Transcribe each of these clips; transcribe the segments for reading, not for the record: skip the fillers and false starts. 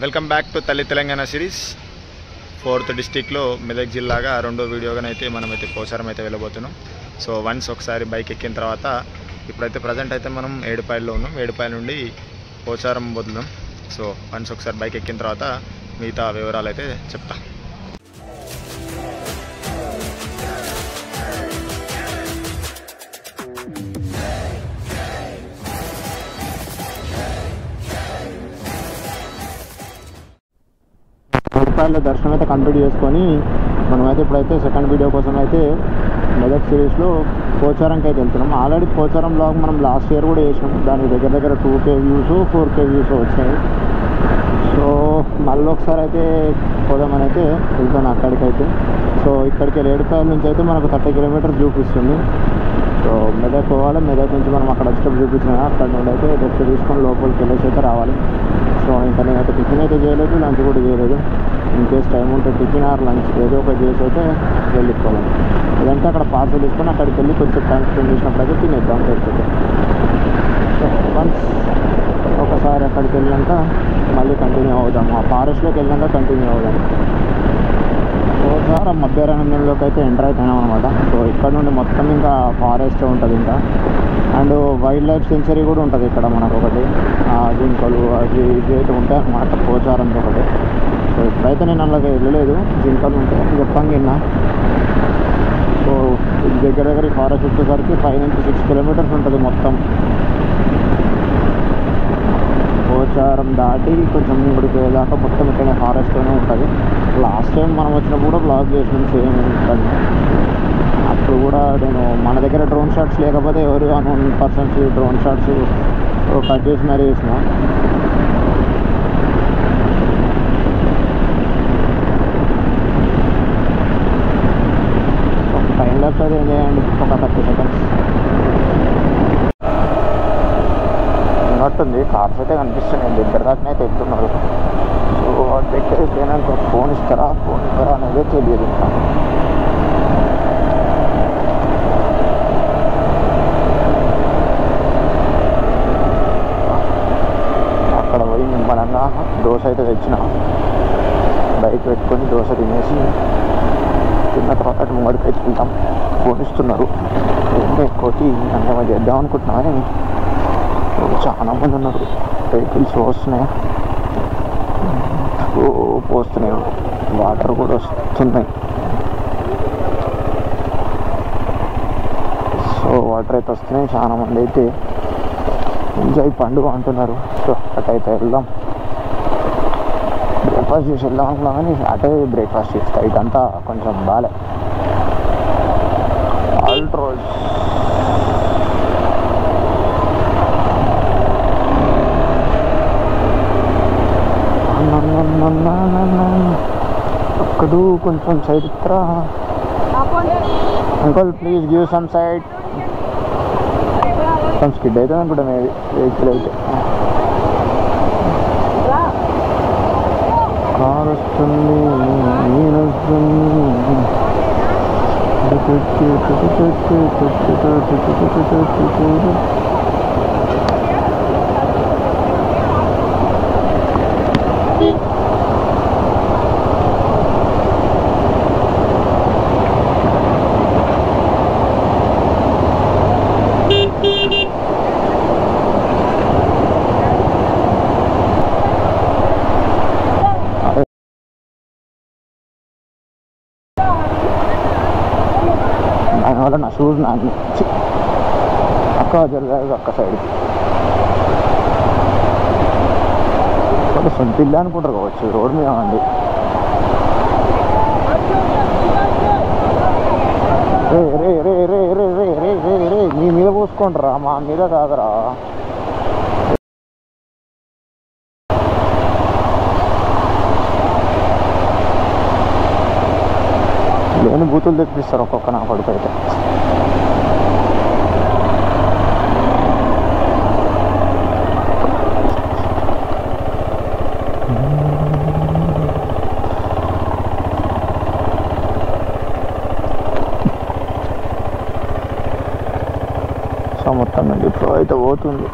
Welcome back to తల్లి Telangana series. 4th డిస్టిక్లో మెదక్ జిల్లాగా రెండో వీడియోగానైతే మనమైతే పోచారం అయితే వెళ్ళబోతున్నాం. సో వన్స్ ఒకసారి బైక్ ఎక్కిన తర్వాత ఇప్పుడైతే ప్రజెంట్ అయితే మనం ఏడుపాయల్లో ఉన్నాం. ఏడుపాయల నుండి పోచారం వదులుదాం. సో వన్స్ ఒకసారి బైక్ ఎక్కిన తర్వాత మిగతా వివరాలు అయితే చెప్తా. ఏడుపాయల దర్శనం అయితే కంప్లీట్ చేసుకొని మనమైతే ఇప్పుడైతే సెకండ్ వీడియో కోసం అయితే మెదక్ సిరీస్లో పోచారంకి అయితే వెళ్తున్నాం. ఆల్రెడీ పోచారం బ్లాగ్ మనం లాస్ట్ ఇయర్ కూడా వేసినాం. దానికి దగ్గర 2K వ్యూస్ 4K వ్యూస్ వచ్చాయి. సో మళ్ళీ ఒకసారి అయితే పోదామని అయితే వెళ్తాను అక్కడికైతే. సో ఇక్కడికి ఏడుపాయల నుంచి అయితే మనకు 30 కిలోమీటర్స్ చూపిస్తుంది. సో మెదక్ పోవాలి. మెదక్ నుంచి మనం అక్కడ వచ్చేటప్పుడు చూపించిన అక్కడ నుండి అయితే లెఫ్ట్ తీసుకొని లోపలికి వెళ్ళేసి అయితే రావాలి. సో ఇంకా నేనైతే టిఫిన్ అయితే చేయలేదు, లంచ్ కూడా చేయలేదు. ఇన్ కేస్ టైం ఉంటే టిఫిన్ ఆర్ లంచ్ ఏదో ఒకటి చేసి అయితే వెళ్ళిపోవాలి. లేదంటే అక్కడ పార్సల్ తీసుకొని అక్కడికి వెళ్ళి కొంచెం టైం స్పెండ్ చేసినప్పుడు అయితే తినేద్దాం లేకపోతే. సో వన్స్ ఒకసారి అక్కడికి వెళ్ళాక మళ్ళీ కంటిన్యూ అవుదాం. ఆ ఫారెస్ట్లోకి వెళ్ళాక కంటిన్యూ అవుదాం. పోచారం అభయారణ్యంలోకి అయితే ఎంటర్ అవుతున్నాం అనమాట. సో ఇక్కడ నుండి మొత్తం ఇంకా ఫారెస్ట్ ఉంటుంది ఇంకా. అండ్ వైల్డ్ లైఫ్ సెంచరీ కూడా ఉంటుంది ఇక్కడ మనకు ఒకటి. జింకలు అవి ఇవి అయితే ఉంటాయి అన్నమాట పోచారంతో ఒకటి. సో ఇప్పుడైతే నేను అలాగే వెళ్ళలేదు. జింకలు ఉంటాయి చెప్పంగా విన్నా. సో దగ్గర ఈ ఫారెస్ట్ వచ్చేసరికి 5 నుంచి 6 కిలోమీటర్స్ ఉంటుంది మొత్తం. పోచారం దాటి కొంచెం ఇక్కడికి పోయేదాకా మొత్తం ఇక్కడనే ఫారెస్ట్లోనే ఉంటుంది. లాస్ట్ టైం మనం వచ్చినప్పుడు కూడా బ్లాగ్ చేసినాం సేమ్ ఉంటుంది. అప్పుడు కూడా నేను మన దగ్గర డ్రోన్ షాట్స్ లేకపోతే ఎవరు unknown persons drone shots cut చేసి మరీ వేసిన. టైం ల్యాప్స్ అయితే ఏం చేయండి ఒక 30 సెకండ్స్ ఉన్నట్టుంది. కార్స్ అయితే కనిపిస్తున్నాయి దగ్గర దాకా అయితే వెళ్తున్నారు. సో దగ్గర అయిపోయినాక ఫోన్ ఇస్తారా అనేది తెలియదు ఇంకా. అక్కడ పోయి నిమ్మలంగా దోశ అయితే తెచ్చిన. బైక్ పెట్టుకొని దోశ తినేసి తిన్న తర్వాత అటు ముంగడికి అయితే వెళ్తాం. ఫోన్ ఇస్తున్నారు. ఏంటో ఎక్కువటి అంటే చేద్దాం అనుకుంటున్నా కానీ చాలా మంది ఉన్నారు. వెహికల్స్ వస్తున్నాయి పోస్తున్నాయి. వాటర్ కూడా వస్తున్నాయి. సో వాటర్ అయితే వస్తున్నాయి. చాలా మంది అయితే ఎంజాయ్ పండుగ అంటున్నారు. సో అటైతే వెళ్దాం. బ్రేక్ఫాస్ట్ చేసి వెళ్దాం అనుకున్నాం కానీ అటే బ్రేక్ఫాస్ట్ చేస్తా. ఇదంతా కొంచెం బాలే. ఆల్ట్రోజ్ అక్కడు కొంచెం సైడ్ ఇస్తారా uncle please give some side. కొంచెం స్కిడ్ అవుతుంది అనుకుంటా మేబీ వెహికల్ అయితే. కార్ వస్తుంది నేను వస్తుంది. దానివల్ల నా షూస్ నాకు అక్క జరగదు. అక్క సైడ్ సొంత ఇల్లు అనుకుంటారు కావచ్చు రోడ్డు మీద అండి. రే రే రే రే రే రే రే రే రే మీ మీద పోసుకుంటారా మా మీద కాదురా. లేని బూతులు తెప్పిస్తారు ఒక్కొక్క నా కొడుకు అయితే. సో మొత్తం ఇప్పుడు అయితే పోతుంది.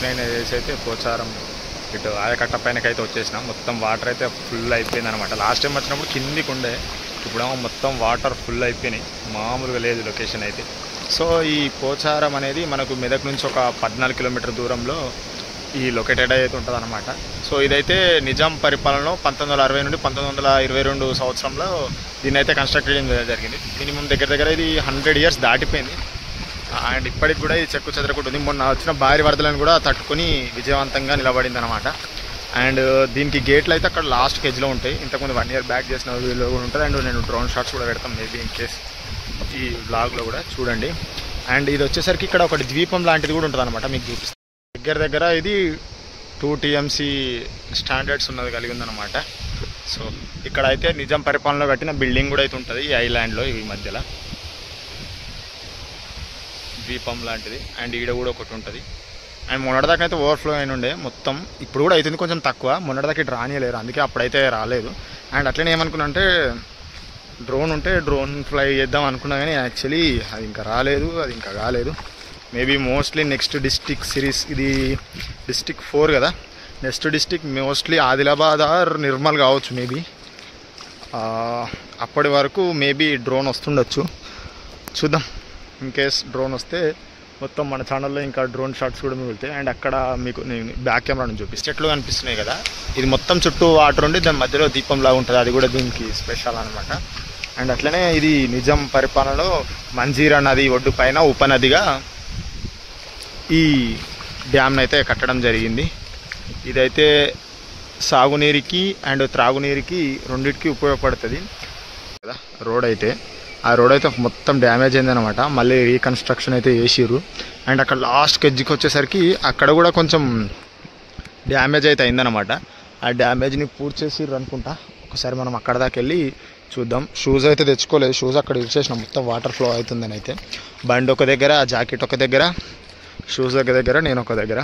లైన్ వేసి అయితే పోచారం ఇటు ఆయకట్ట పైనకైతే వచ్చేసినాం. మొత్తం వాటర్ అయితే ఫుల్ అయిపోయింది అనమాట. లాస్ట్ టైం వచ్చినప్పుడు కిందికి ఉండే, ఇప్పుడేమో మొత్తం వాటర్ ఫుల్ అయిపోయినాయి, మామూలుగా లేదు లొకేషన్ అయితే. సో ఈ పోచారం అనేది మనకు మెదక్ నుంచి ఒక 14 కిలోమీటర్ దూరంలో ఈ లొకేటెడ్ అయితే ఉంటుంది అనమాట. సో ఇదైతే నిజాం పరిపాలనలో 1960 నుండి 1922 సంవత్సరంలో దీన్ని అయితే కన్స్ట్రక్ట్ చేయడం జరిగింది. మినిమం దగ్గర దగ్గర ఇది 100 ఇయర్స్ దాటిపోయింది. అండ్ ఇప్పటికి కూడా ఇది చెక్కు చెదరకుంటుంది. మొన్న వచ్చిన భారీ వరదలను కూడా తట్టుకొని విజయవంతంగా నిలబడింది అనమాట. అండ్ దీనికి గేట్లు అయితే అక్కడ లాస్ట్ కేజ్లో ఉంటాయి. ఇంతకుముందు 1 ఇయర్ బ్యాక్ చేసిన వీడియో కూడా ఉంటుంది. అండ్ నేను డ్రోన్ షాట్స్ కూడా పెడతాం మేబీ ఇన్ కేస్ ఈ బ్లాగ్లో కూడా చూడండి. అండ్ ఇది వచ్చేసరికి ఇక్కడ ఒకటి ద్వీపం లాంటిది కూడా ఉంటుంది అనమాట, మీకు చూపిస్తాను. దగ్గర దగ్గర ఇది 2 TMC స్టాండర్డ్స్ ఉన్నది కలిగి ఉందన్నమాట. సో ఇక్కడ అయితే నిజాం పరిపాలనలో కట్టిన బిల్డింగ్ కూడా అయితే ఉంటుంది ఈ ఐలాండ్లో, ఈ మధ్యలో ద్వీపం లాంటిది. అండ్ ఈడ కూడా ఒకటి ఉంటుంది. అండ్ మొన్నటిదాకా అయితే ఓవర్ఫ్లో అయిన ఉండే మొత్తం, ఇప్పుడు కూడా అవుతుంది కొంచెం తక్కువ. మొన్నటిదాకా ఇటు రానియలేరు, అందుకే అప్పుడైతే రాలేదు. అండ్ అట్లనే ఏమనుకున్నా అంటే డ్రోన్ ఉంటే డ్రోన్ ఫ్లై చేద్దాం అనుకున్నా, కానీ యాక్చువల్లీ అది ఇంకా రాలేదు, అది ఇంకా కాలేదు. Maybe mostly next district series, ఇది డిస్టిక్ 4 కదా, next district mostly Adilabad or Nirmal కావచ్చు మేబీ. అప్పటి వరకు మేబీ డ్రోన్ వస్తుండొచ్చు, చూద్దాం. ఇన్ కేస్ డ్రోన్ వస్తే మొత్తం మన ఛానల్లో ఇంకా డ్రోన్ షాట్స్ కూడా మిగులుతాయి. అండ్ అక్కడ మీకు నేను బ్యాక్ కెమెరా నుంచి చూపిస్తాను. చెట్లు కనిపిస్తున్నాయి కదా, ఇది మొత్తం చుట్టూ వాటర్ ఉండి దాని మధ్యలో దీపంలా ఉంటుంది, అది కూడా దీనికి స్పెషల్ అనమాట. అండ్ అట్లనే ఇది నిజాం పరిపాలనలో మంజీరా నది ఒడ్డు పైన ఉపనదిగా ఈ డ్యామ్ని అయితే కట్టడం జరిగింది. ఇదైతే సాగునీరుకి అండ్ త్రాగునీరుకి రెండింటికి ఉపయోగపడుతుంది కదా. రోడ్ అయితే ఆ రోడ్ అయితే మొత్తం డ్యామేజ్ అయిందనమాట, మళ్ళీ రీకన్స్ట్రక్షన్ అయితే చేసిర్రు. అండ్ అక్కడ లాస్ట్ ఎడ్జ్కి వచ్చేసరికి అక్కడ కూడా కొంచెం డ్యామేజ్ అయితే అయిందనమాట. ఆ డ్యామేజ్ని పూర్తి చేసిర్రు అనుకుంటా. ఒకసారి మనం అక్కడ దాకా వెళ్ళి చూద్దాం. షూస్ అయితే తెచ్చుకోలేదు, షూస్ అక్కడ ఇచ్చేసినాం, మొత్తం వాటర్ ఫ్లో అవుతుందని అయితే. బండి ఒక దగ్గర, జాకెట్ ఒక దగ్గర, షూస్ దగ్గర, నేను ఒక దగ్గర.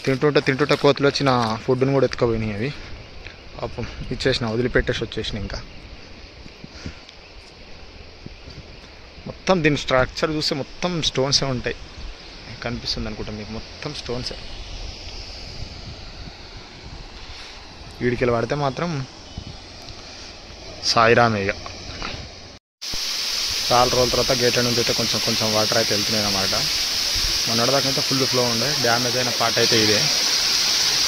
తింటుంటే కోతులు వచ్చిన ఫుడ్ని కూడా ఎత్తుకుపోయినాయి అవి. పాపం ఇచ్చేసిన, వదిలిపెట్టేసి వచ్చేసిన. ఇంకా మొత్తం దీని స్ట్రక్చర్ చూస్తే మొత్తం స్టోన్సే ఉంటాయి, కనిపిస్తుంది అనుకుంటా మీకు, మొత్తం స్టోన్సే. వీడికి పడితే మాత్రం సాయిరామేయ. చాలా రోజుల తర్వాత గేట్ల నుంచి అయితే కొంచెం వాటర్ అయితే వెళ్తున్నాయి అన్నమాట. మొన్నటిదాకా అయితే ఫుల్ ఫ్లో ఉండే, డ్యామేజ్ అయిన పార్ట్ అయితే ఇదే.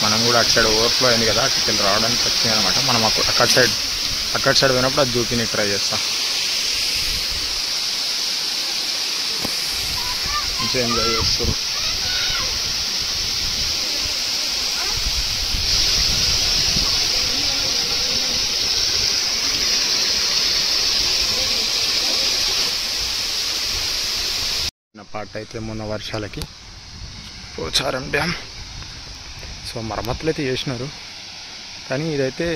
మనం కూడా అటు సైడ్ ఓవర్ఫ్లో అయింది కదా, అటుకెళ్ళి రావడానికి వచ్చినాయి అనమాట. మనం అక్కడ సైడ్ పోయినప్పుడు అది చూపిని ట్రై చేస్తాం. మంచిగా ఎంజాయ్ చేస్తారు. పార్ట్ అయితే మొన్న వర్షాలకి పోచారం డ్యామ్ సో మరమ్మతులు అయితే చేసినారు, కానీ ఇదైతే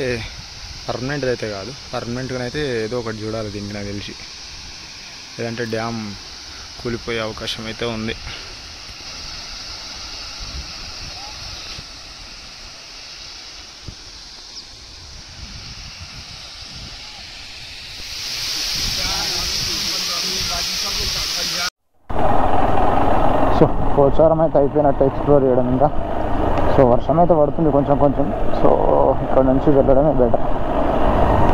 పర్మనెంట్ది అయితే కాదు. పర్మనెంట్గానైతే ఏదో ఒకటి చూడాలి దీనికి నాకు తెలిసి, లేదంటే డ్యామ్ కూలిపోయే అవకాశం అయితే ఉంది. సో పోచారం అయితే అయిపోయినట్టు ఎక్స్ప్లోర్ చేయడం ఇంకా. సో వర్షం అయితే పడుతుంది కొంచెం. సో ఇక్కడ నుంచి వెళ్ళడమే బెటర్.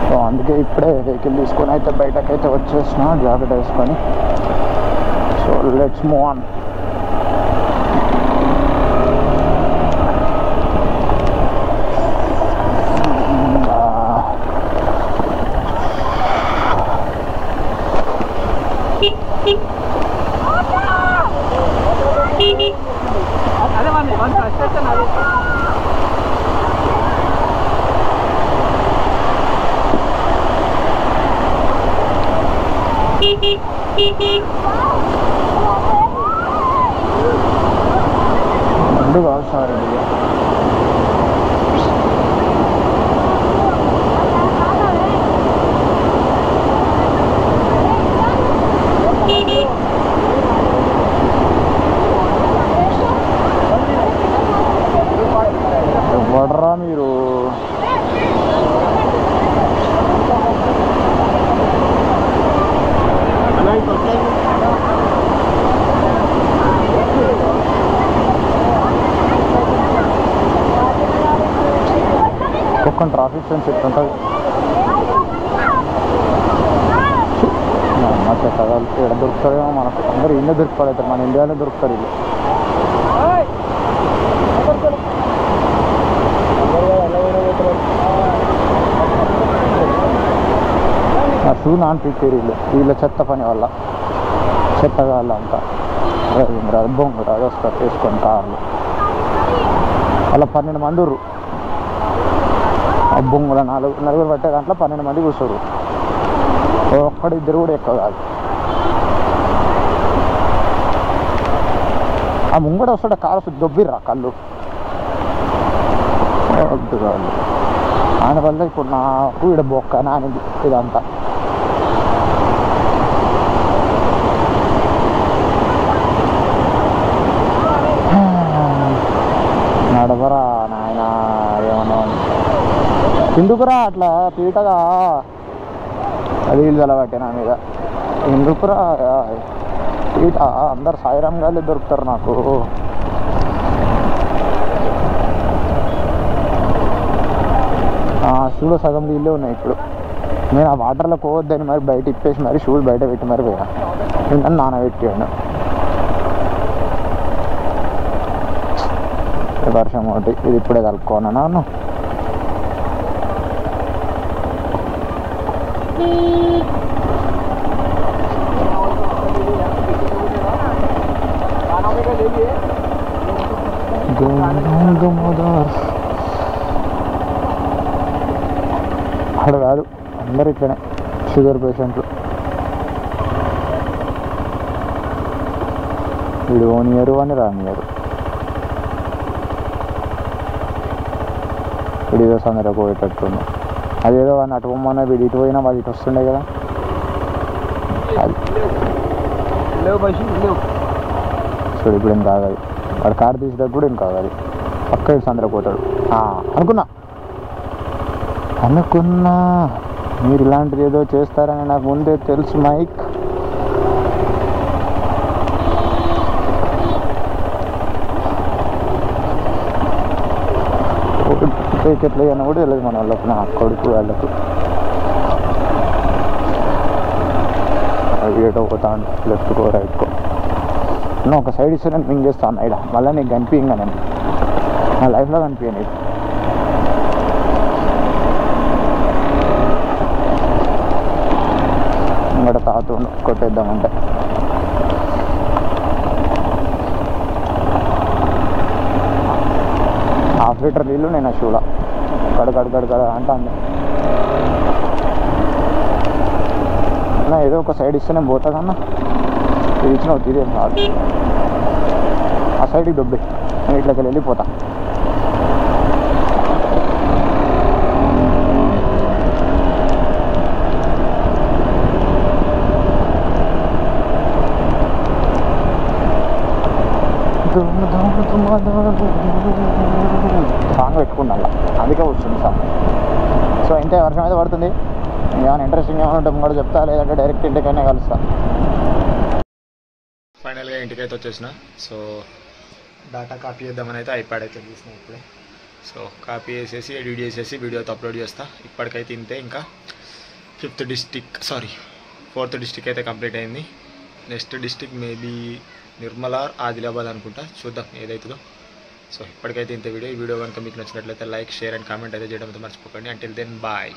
సో అందుకే ఇప్పుడే వెహికల్ తీసుకొని అయితే బయటకైతే వచ్చేసిన, జాకెట్ వేసుకొని. So let's move on. ముందుగా సార్ ఎవడరా మీరు? మొత్తం ట్రాఫిక్ సెన్స్ ఉంటుంది. చెత్తగాలు ఇక్కడ దొరుకుతారేమో మనకు. అందరూ ఇల్లే దొరికిపోతారు, మన ఇండియాలో దొరుకుతారు ఇల్లు. ఆ షూ నాన్ పిక్కేరు వీళ్ళ చెత్త పని వల్ల, చెత్తగాళ్ళు అంతా బొంగురు అది వస్తారు వేసుకొని కార్లు. అలా 12 మంది ఉర్రు. ఆ బొంగుల నలుగురు పట్టే దాంట్లో 12 మంది కూర్చోరు. ఒక్కడిద్దరు కూడా ఎక్కువ కాదు. ఆ ముంగడ వస్తుంటే కాలు దొబ్బిర్రా కళ్ళు కాదు. ఆయన వల్ల ఇప్పుడు నాకు ఈడ బొక్క నానిది ఇదంతా. నడవరా నాయన ఏమన్నా ఎందుకురా అట్లా పీటగా అది వీళ్ళు తెలబట్టే నా మీద. ఎందుకురా పీట అందరు సాయిరామ్ గాలి దొరుకుతారు నాకు. షూలో సగం నీళ్ళే ఉన్నాయి. ఇప్పుడు నేను ఆ వాటర్లో పోవద్దని మరి బయట ఇప్పేసి మరి షూలు బయట పెట్టి మరి పోయినా. నేను నానబెట్టాను. వర్షం ఒకటి ఇది ఇప్పుడే కలుపుకోనా నన్ను. అక్కడ కాదు, అందరు ఇట్లనే షుగర్ పేషెంట్లు. వీడు ఓనియరు అని రానియరు. వీడు ఏదో సందర పోయేటట్టుండు. అదేదో అని అటు పొమ్మన్నా వీడు ఇటు పోయినా వాళ్ళు ఇటు వస్తుండే కదా. అది చూడు ఇప్పుడు ఏం కాగదు. వాడు కారు తీసేటప్పుడు కూడా ఏం కాగదు. పక్క ఇటు సందర పోతాడు. అనుకున్నా మీరు ఇలాంటిది ఏదో చేస్తారని నాకు ముందే తెలుసు మైక్. ఎట్లా అయినా కూడా తెలియదు మన వాళ్ళకు, నా కొడుకు వాళ్ళకు. ఏటో పోతాను లెఫ్ట్కో రైట్కో. నేను ఒక సైడ్ ఇస్తే నేను పింగ్ చేస్తాను ఇక్కడ. మళ్ళీ నీకు కనిపించగా నేను నా లైఫ్లో కనిపించాను నీకు. ఇంకట తాతు కొట్టేద్దామంటే ½ లీటర్ నీళ్ళు నేను షూలా కడగడగడ అంటే అన్న ఏదో ఒక సైడ్ ఇస్తే నేను పోతా కన్నా. ఇది ఇచ్చినావు తీరేం కాదు. ఆ సైడ్కి దొబ్బి నేను ఇట్లకి వెళ్ళిపోతా. సాంగ్ పెట్టుకున్నా అందుకే వస్తుంది సాంగ్. సో ఇంతే వర్షం అయితే పడుతుంది. ఏమైనా ఇంట్రెస్టింగ్ ఏమైనా ఉంటే కూడా చెప్తా, లేదంటే డైరెక్ట్ ఇంటికైనా కలుస్తా. ఫైనల్గా ఇంటికైతే వచ్చేసిన. సో డేటా కాపీ చేద్దామని అయితే ఐప్యాడ్ అయితే తీసిన ఇప్పుడే. సో కాపీ చేసేసి ఎడిట్ చేసేసి వీడియో అయితే అప్లోడ్ చేస్తా. ఇప్పటికైతే ఇంతే. ఇంకా 4th డిస్టిక్ అయితే కంప్లీట్ అయింది. Next district maybe Nirmala, Adilabad అనుకుంటా. చూద్దాం ఏదైతుందో. సో ఇప్పటికైతే ఇంత వీడియో. ఈ వీడియో కనుక మీకు నచ్చినట్లయితే లైక్, షేర్ అండ్ కామెంట్ అయితే చేయడం అయితే మర్చిపోకండి. Until then bye.